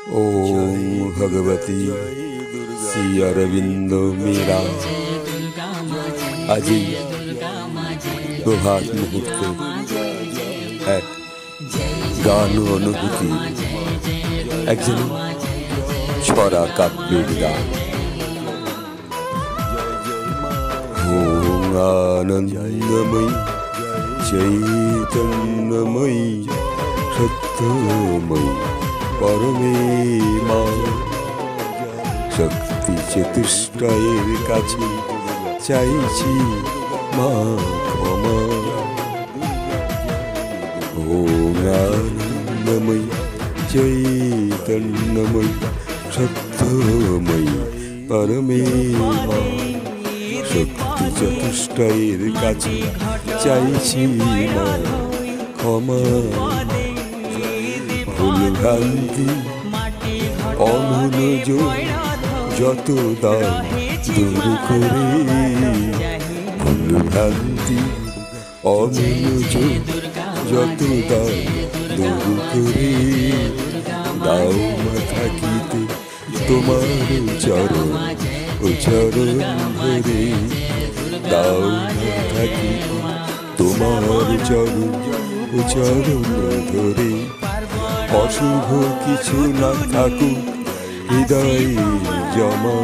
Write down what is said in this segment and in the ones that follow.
ओम भगवती श्री अरविंद मीरा আজি প্রভাত মুহূর্তে এক গান অনুভূতি একজন ছড়া কাব্যের গান। ওম আনন্দময়ী চৈতন্যময়ী সত্যময়ী পরমে মা, শক্তি চতুষ্টয়ের কাছে চাইছি মা ক্ষমা। ওম আনন্দময়ী চৈতন্যময়ী সত্যময়ী পরমে মা, শক্তি চতুষ্টয়ের কাছে চাইছি মা ক্ষমা। ভুল ভ্রান্তি অমনোযোগ যত দাও দূর করে, ভুল ভ্রান্তি অমনোযোগ যত দাও দূর করে, দাও থাকিতে তোমার চরণ ও চরণ ধরে, দাও থাকিতে তোমার চরণ ও চরণ ধরে, অশুভ কিছু না থাকুক হৃদয় জমা।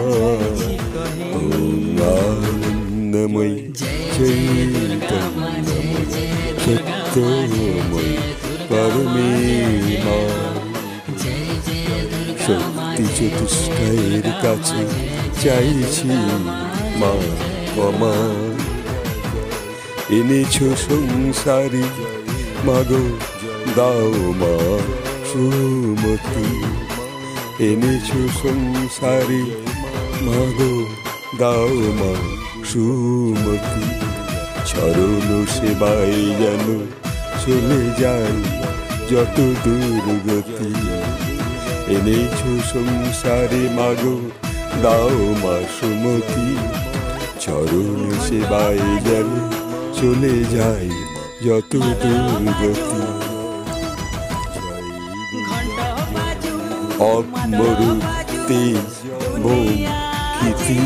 ওম আনন্দময়ী চৈতন্যময়ী সত্যময়ী পরমে মা, শক্তি চতুষ্টয়ের কাছে চাইছি মা ক্ষমা। এনেছো সংসারে মাগো দাও মা সুমতি, এনেছো সংসারে মাগো দাও মা সুমতি, চরণ সেবায় যেন চলে যায় যত দুর্গতি। এনেছো সংসারে মাগো দাও মা সুমতি, চরণ সেবায় যেন চলে যায় যত দুর্গতি। অমরুতে বঙ্কিতি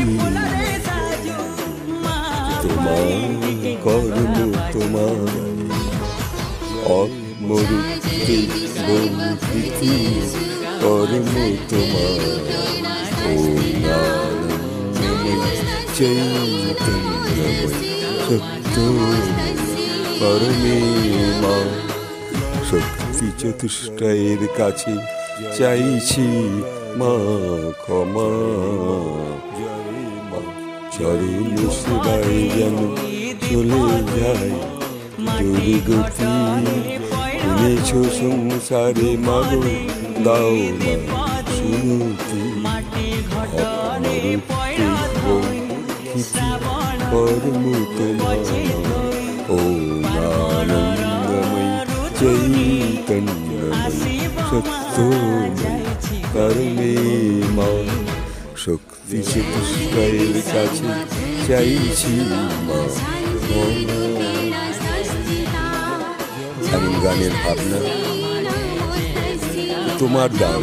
তোমার কর্ম তোমার, অমরুতে বঙ্কিতি কর্ম তোমার। ওম আনন্দময়ী চৈতন্যময়ী সত্যময়ী পরমে মা, শক্তি চতুষ্টয়ের কাছে চাইছি মা ক্ষমা। চরণ সেবায় যেন চলে যায় দুর্গতি, এনেছো সংসারে মাগো দাও মা সুমতি, অমরুতে বঙ্কিতি কর্ম তোমার। ওম আনন্দময়ী চৈতন্যময়ী সত্যময়ী পরমে মা, শক্তি চতুষ্টয়ের কাছে চাইছি মা ক্ষমা। এমন গানের ভাবনা তোমার দাও,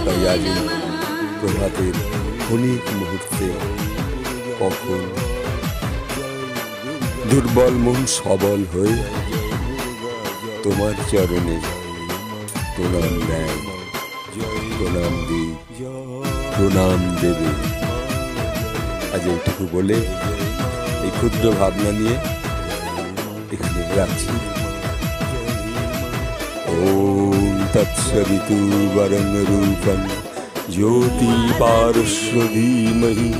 তাই আজ প্রভাতের ক্ষণিক মুহূর্তে কখন দুর্বল মন সবল হয়ে তোমার চরণে প্রণাম দেয়, প্রণাম দিই, প্রণাম দেবে। আজ এইটুকু বলে এই ক্ষুদ্র ভাবনা নিয়ে এখানে রাখছি। ওম তৎসবিতু বরং রূপং জ্যোতি পারস্য ধীমহি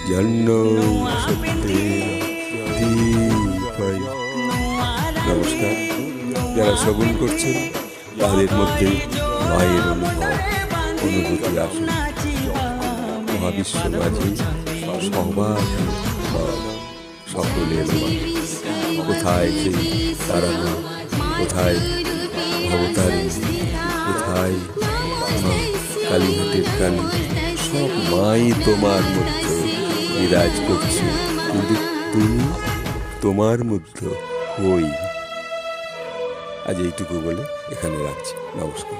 জন্নো সত্যেন ধীমহি। নমস্কার। যারা শ্রবণ করছেন তাদের মধ্যে মায়ের অনুভূতি আসে, মহাবিশ্ব মাঝে সবার সকলের মা। কোথায় সেই তারামা, কোথায় ভবতারী, কোথায় মা কালীঘাটের কালী, সব মাই তোমার মধ্যে বিরাজ করছে, কিন্তু তুমি তোমার মধ্যে হই। আজ এইটুকু বলে এখানে রাখছি। নমস্কার।